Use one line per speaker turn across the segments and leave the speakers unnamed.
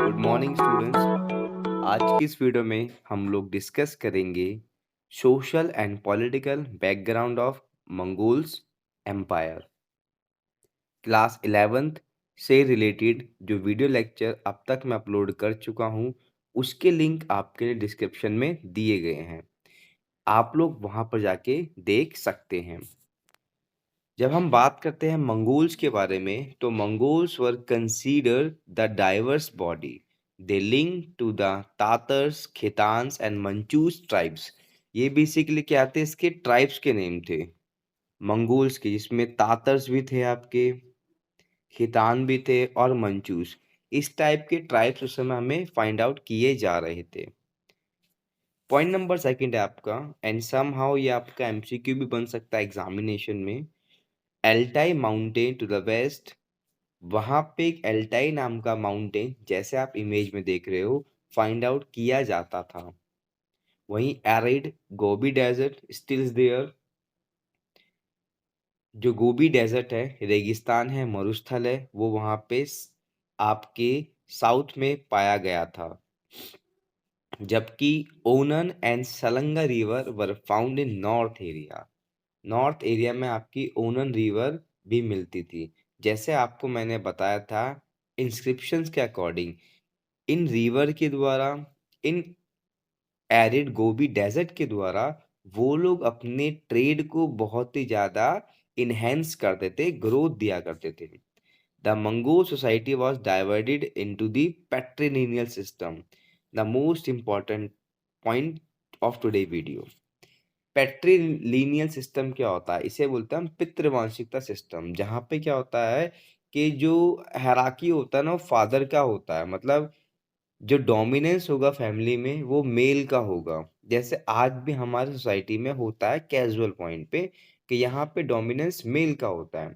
Good morning students. आज की इस वीडियो में हम लोग डिस्कस करेंगे social and political background of Mongols empire. Class 11th से रिलेटेड जो वीडियो लेक्चर अब तक मैं अपलोड कर चुका हूँ उसके लिंक आपके लिए डिस्क्रिप्शन में दिए गए हैं, आप लोग वहाँ पर जाके देख सकते हैं। जब हम बात करते हैं मंगोल्स के बारे में तो Mongols were consider the diverse body. They link to the Tatars, Khitans and Manchus tribes. ये बेसिकली क्या थे, इसके ट्राइब्स के नेम थे मंगोल्स के, जिसमें तातर्स भी थे, आपके खितान भी थे और मंचूस। इस टाइप के ट्राइब्स उस समय हमें फाइंड आउट किए जा रहे थे। पॉइंट नंबर सेकंड है आपका, एंड सम हाउ ये आपका एमसीक्यू भी बन सकता है एग्जामिनेशन में। एल्टाई माउंटेन टू द वेस्ट, वहां पे एक एल्टाई नाम का माउंटेन, जैसे आप इमेज में देख रहे हो, फाइंड आउट किया जाता था। वहीं arid Gobi desert stills there, जो गोबी डेजर्ट है, रेगिस्तान है, मरुस्थल है, वो वहां पे आपके साउथ में पाया गया था। जबकि Onon and Selenga river were found in north area. North area में आपकी ओनन रिवर भी मिलती थी। जैसे आपको मैंने बताया था इंस्क्रिप्शंस के अकॉर्डिंग, इन रिवर के द्वारा, इन एरिड गोबी डेजर्ट के द्वारा वो लोग अपने ट्रेड को बहुत ही ज़्यादा इनहेंस करते थे, ग्रोथ दिया करते थे। The Mongol society was divided into the patrilineal system, the most important point of today video. Patrilineal system क्या होता है, इसे बोलते हैं हम पितृवांशिकता सिस्टम, जहाँ पे क्या होता है कि जो हायरार्की होता है ना, वो फादर का होता है। मतलब जो डोमिनेंस होगा फैमिली में वो मेल का होगा। जैसे आज भी हमारी सोसाइटी में होता है कैजुअल पॉइंट पे कि यहाँ पे डोमिनेंस मेल का होता है।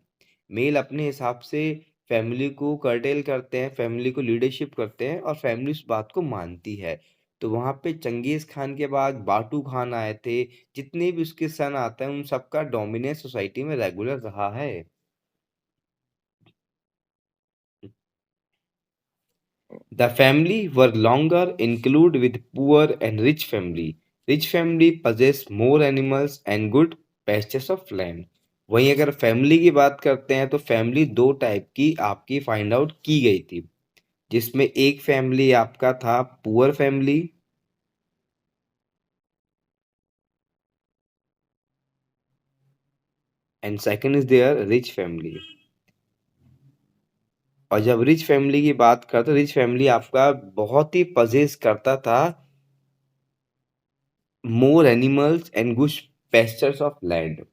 मेल अपने हिसाब से फैमिली को कर्टेल करते हैं, फैमिली को लीडरशिप करते हैं और फैमिली उस बात को मानती है। तो वहाँ पे चंगेज खान के बाद बाटू खान आए थे, जितने भी उसके सन आते हैं उन सबका डोमिनेंस सोसाइटी में रेगुलर रहा है। The family were longer include with poor and rich family. Rich family possess more animals and good pastures of land. वहीं अगर फैमिली की बात करते हैं तो फैमिली दो टाइप की आपकी फाइंड आउट की गई थी, जिसमें एक फैमिली आपका था poor family and second is there rich family. और जब रिच फैमिली की बात करते, रिच फैमिली आपका बहुत ही पजेस करता था more animals and good pastures of land.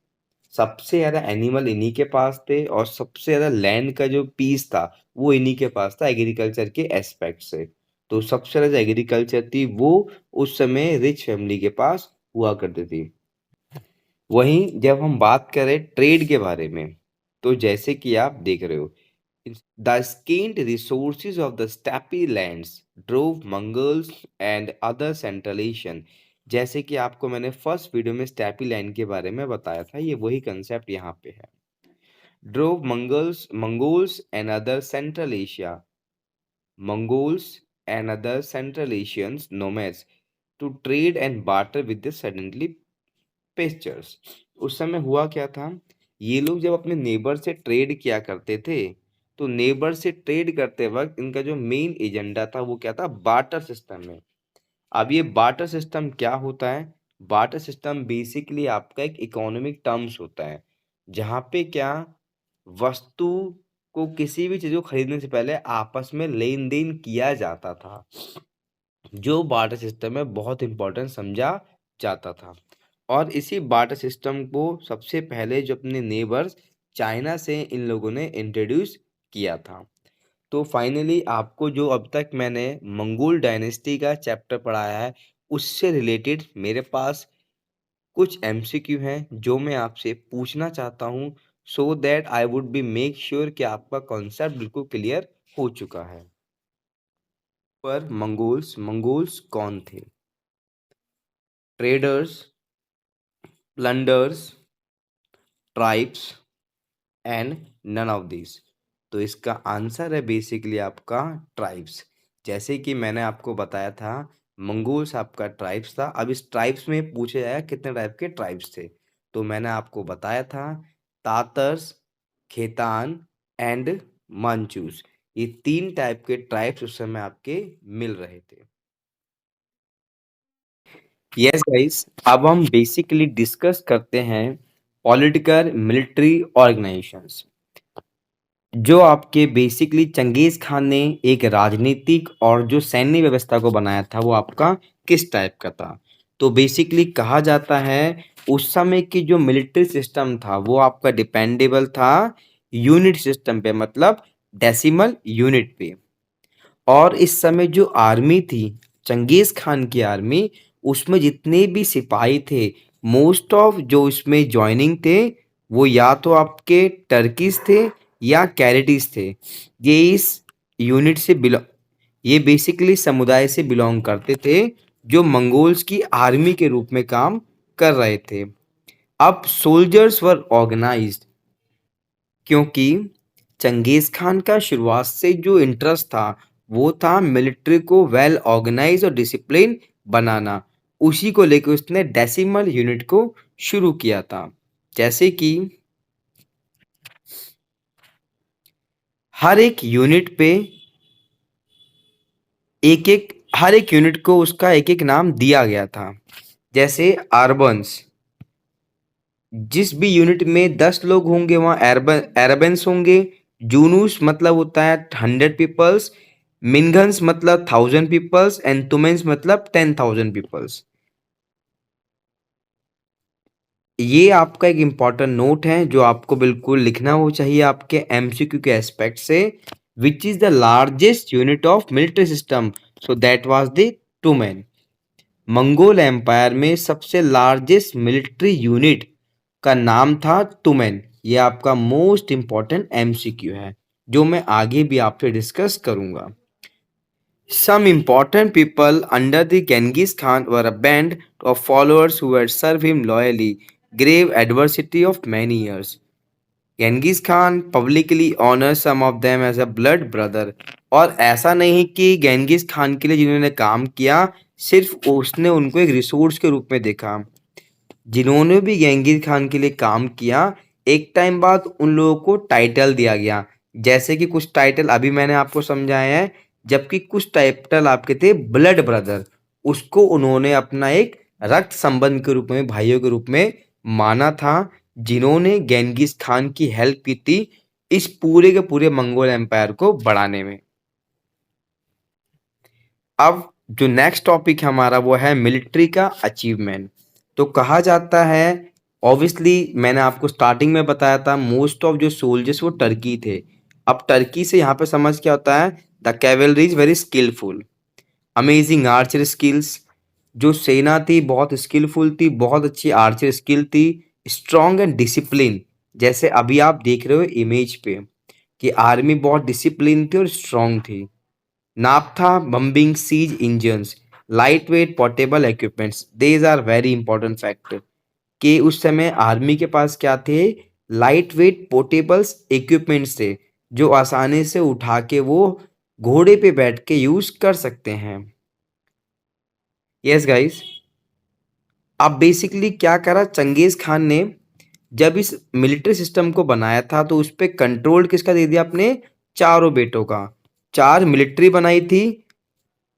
सबसे ज्यादा एनिमल इन्हीं के पास थे और सबसे ज्यादा लैंड का जो पीस था वो इन्हीं के पास था एग्रीकल्चर के एस्पेक्ट से। तो सबसे ज्यादा एग्रीकल्चर थी वो उस समय रिच फैमिली के पास हुआ करती थी। वहीं जब हम बात करें ट्रेड के बारे में तो जैसे कि आप देख रहे हो, the scant resources of the steppe lands drove Mongols and other Central Asian. जैसे कि आपको मैंने फर्स्ट वीडियो में स्टेपी लैंड के बारे में बताया था, ये वही कंसेप्ट यहाँ पे है। drove Mongols and other Central Asia, Mongols and other Central Asians nomads to trade and barter with the suddenly pastures। उस समय हुआ क्या था, ये लोग जब अपने नेबर से ट्रेड किया करते थे तो नेबर से ट्रेड करते वक्त इनका जो मेन एजेंडा था वो क्या था, बार्टर सिस्टम में। अब ये बार्टर सिस्टम क्या होता है, बार्टर सिस्टम बेसिकली आपका एक इकोनॉमिक टर्म्स होता है, जहाँ पे क्या वस्तु को, किसी भी चीज को खरीदने से पहले आपस में लेन देन किया जाता था, जो बार्टर सिस्टम में बहुत इंपॉर्टेंट समझा जाता था। और इसी बार्टर सिस्टम को सबसे पहले जो अपने नेबर्स चाइना से इन लोगों ने इंट्रोड्यूस किया था। तो फाइनली आपको जो अब तक मैंने मंगोल डायनेस्टी का चैप्टर पढ़ाया है उससे रिलेटेड मेरे पास कुछ एमसीक्यू हैं जो मैं आपसे पूछना चाहता हूं, so that I would be make sure कि आपका कॉन्सेप्ट बिल्कुल क्लियर हो चुका है। पर मंगोल्स मंगोल्स कौन थे? Traders, plunders, tribes and none of this. तो इसका आंसर है बेसिकली आपका ट्राइब्स। जैसे कि मैंने आपको बताया था, मंगोल्स आपका ट्राइब्स था। अब इस ट्राइब्स में पूछा जाएगा कितने टाइप के ट्राइब्स थे। तो मैंने आपको बताया था, तातर्स, खेतान एंड मांचूस, ये 3 टाइप के ट्राइब्स उस समय आपके मिल रहे थे। यस गाइस, अब हम बेसिकली डिस्कस करते हैं पॉलिटिकल मिलिट्री ऑर्गेनाइजेशंस। जो आपके बेसिकली चंगेज खान ने एक राजनीतिक और जो सैन्य व्यवस्था को बनाया था वो आपका किस टाइप का था। तो बेसिकली कहा जाता है उस समय की जो मिलिट्री सिस्टम था वो आपका डिपेंडेबल था यूनिट सिस्टम पे, मतलब डेसिमल यूनिट पे। और इस समय जो आर्मी थी, चंगेज खान की आर्मी, उसमें जितने भी सिपाही थे, मोस्ट ऑफ जो इसमें ज्वाइनिंग थे वो या तो आपके टर्किस थे या कैरेटिस थे। ये इस यूनिट से बिलोंग ये बेसिकली समुदाय से बिलोंग करते थे जो मंगोल्स की आर्मी के रूप में काम कर रहे थे। अब सोल्जर्स वर ऑर्गेनाइज्ड, क्योंकि चंगेज खान का शुरुआत से जो इंटरेस्ट था वो था मिलिट्री को वेल ऑर्गेनाइज और डिसिप्लिन बनाना। उसी को लेकर उसने डेसिमल यूनिट को शुरू किया था। जैसे कि हर एक यूनिट पे एक एक हर एक यूनिट को उसका एक एक नाम दिया गया था। जैसे अर्बन्स, जिस भी यूनिट में 10 लोग होंगे वहाँ एरबेंस होंगे। जूनूस मतलब होता है 100 पीपल्स। मिनगन्स मतलब 1000 पीपल्स एंड तुमेंस मतलब 10,000 पीपल्स। ये आपका एक इम्पॉर्टेंट नोट है जो आपको बिल्कुल लिखना हो चाहिए आपके एमसीक्यू के एस्पेक्ट से। Which is the largest unit of military system, so that was the tumen. Mongol empire में सबसे लार्जेस्ट मिलिट्री यूनिट का नाम था टूमेन। ये आपका मोस्ट इंपॉर्टेंट एमसीक्यू है जो मैं आगे भी आपसे डिस्कस करूंगा। Some important people under the Genghis Khan were a band of followers who had served him loyally, grave adversity of many years. Genghis Khan publicly honors some of them as a blood brother। और ऐसा नहीं कि Genghis Khan के लिए जिन्होंने काम किया सिर्फ उसने उनको एक रिसोर्स के रूप में देखा। जिन्होंने भी गेंगिस खान के लिए काम किया, एक टाइम बाद उन लोगों को टाइटल दिया गया। जैसे कि कुछ टाइटल अभी मैंने आपको समझाया है, जबकि कुछ टाइटल आपके थे ब्लड ब्रदर। उसको उन्होंने अपना एक रक्त संबंध के रूप में, भाइयों के रूप में माना था, जिन्होंने गेंगिस खान की हेल्प की थी इस पूरे के पूरे मंगोल एम्पायर को बढ़ाने में। अब जो नेक्स्ट टॉपिक हमारा वो है मिलिट्री का अचीवमेंट। तो कहा जाता है, ऑब्वियसली मैंने आपको स्टार्टिंग में बताया था मोस्ट ऑफ जो सोल्जर्स वो टर्की थे। अब टर्की से यहाँ पे समझ क्या होता है, the cavalry is very skillful, amazing archer skills. जो सेना थी बहुत स्किलफुल थी, बहुत अच्छी आर्चर स्किल थी, स्ट्रॉन्ग एंड डिसिप्लिन। जैसे अभी आप देख रहे हो इमेज पे कि आर्मी बहुत डिसिप्लिन थी और स्ट्रॉन्ग थी। Naphtha bombing siege engines, lightweight portable equipments, these are very important factor। कि उस समय आर्मी के पास क्या थे, लाइट वेट पोर्टेबल्स इक्विपमेंट्स थे जो आसानी से उठा के वो घोड़े पे बैठ के यूज कर सकते हैं। यस गाइस, अब बेसिकली क्या करा चंगेज खान ने, जब इस मिलिट्री सिस्टम को बनाया था तो उस पर कंट्रोल किसका दे दिया, अपने चारों बेटों का। 4 मिलिट्री बनाई थी,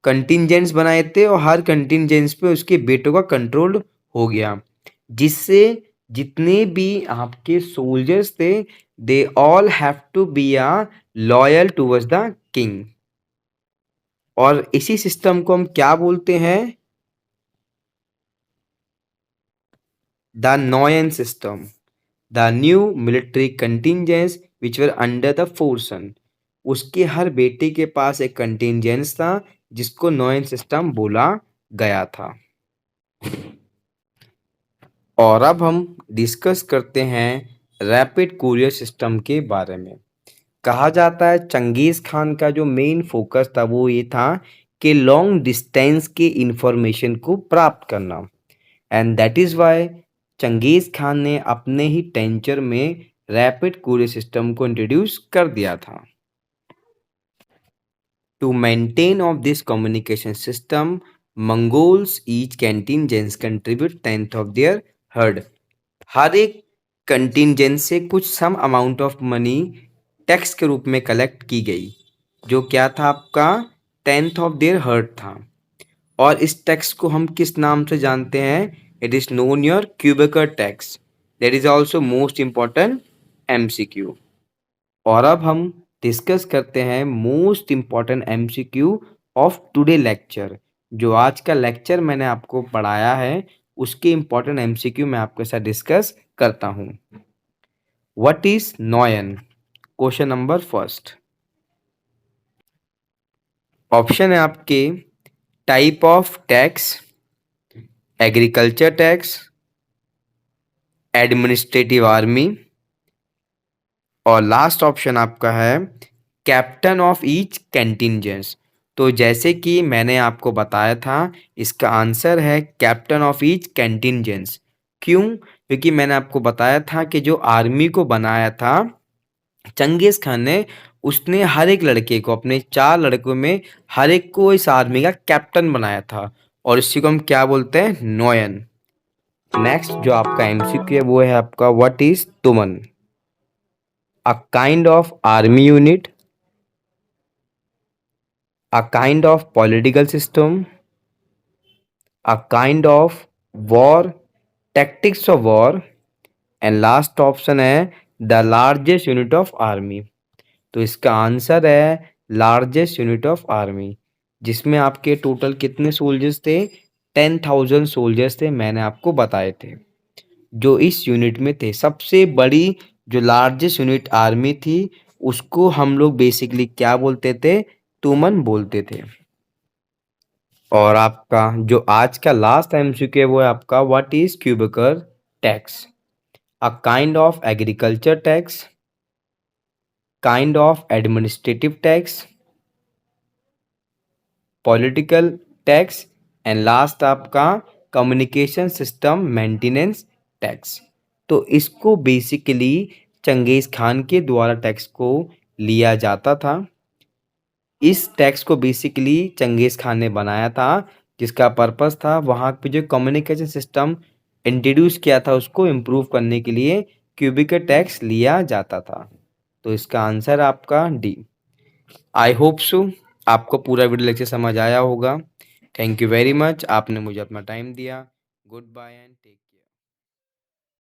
कंटिजेंट्स बनाए थे और हर कंटिजेंट्स पे उसके बेटों का कंट्रोल हो गया, जिससे जितने भी आपके सोल्जर्स थे they all have to be a loyal towards the king. और इसी सिस्टम को हम क्या बोलते हैं, the noyan system. The new military contingents which were under the फोर्सन। उसके हर बेटे के पास एक कंटिजेंस था जिसको नोयन सिस्टम बोला गया था। और अब हम डिस्कस करते हैं रैपिड कुरियर सिस्टम के बारे में। कहा जाता है चंगेज खान का जो मेन फोकस था वो ये था कि लॉन्ग डिस्टेंस के इंफॉर्मेशन को प्राप्त करना। एंड दैट इज वाई चंगेज खान ने अपने ही टेंचर में रैपिड कुरियर सिस्टम को इंट्रोड्यूस कर दिया था। To maintain of this communication system, Mongols each contingents contribute tenth of their herd. हर एक कंटिंजेंट से कुछ some amount of money tax के रूप में कलेक्ट की गई, जो क्या था आपका टेंथ ऑफ देयर हर्ड था। और इस टैक्स को हम किस नाम से जानते हैं? It is known your qubchur tax. That is also most important MCQ. और अब हम डिस्कस करते हैं most important MCQ of today lecture. जो आज का लेक्चर मैंने आपको पढ़ाया है उसके इंपॉर्टेंट एमसीक्यू मैं आपके साथ डिस्कस करता हूं। What is noyan? Question number first. Option है आपके type of tax, agriculture tax, administrative army, और लास्ट ऑप्शन आपका है कैप्टन ऑफ ईच कंटिंजेंस। तो जैसे कि मैंने आपको बताया था इसका आंसर है कैप्टन ऑफ ईच कंटिंजेंस। क्यों? क्योंकि मैंने आपको बताया था कि जो आर्मी को बनाया था चंगेज खान ने, उसने हर एक लड़के को, अपने 4 लड़कों में हर एक को इस आर्मी का कैप्टन बनाया था, और इसी को हम क्या बोलते हैं? नोयन। नेक्स्ट जो आपका एमसीक्यू है वो है आपका व्हाट इज तुमन? A kind of army unit, a kind of political system, a kind of war, tactics of war, and last option है the largest unit of army. तो इसका आंसर है लार्जेस्ट यूनिट ऑफ आर्मी, जिसमें आपके total कितने soldiers थे? 10,000 soldiers थे, मैंने आपको बताए थे जो इस यूनिट में थे। सबसे बड़ी जो लार्जेस्ट यूनिट आर्मी थी उसको हम लोग बेसिकली क्या बोलते थे? तुमन बोलते थे। और आपका जो आज का लास्ट एमसीक्यू है वो है आपका what is qubchur tax? A kind of agriculture tax, kind of administrative tax, political tax, and last आपका कम्युनिकेशन सिस्टम मेंटेनेंस टैक्स। तो इसको बेसिकली चंगेज खान के द्वारा टैक्स को लिया जाता था। इस टैक्स को बेसिकली चंगेज खान ने बनाया था, जिसका पर्पस था वहाँ पे जो कम्युनिकेशन सिस्टम इंट्रोड्यूस किया था उसको इम्प्रूव करने के लिए क्यूबिक टैक्स लिया जाता था। तो इसका आंसर आपका डी। आई होप सो आपको पूरा वीडियो लेक्चर समझ आया होगा। थैंक यू वेरी मच, आपने मुझे अपना टाइम दिया। Good bye and take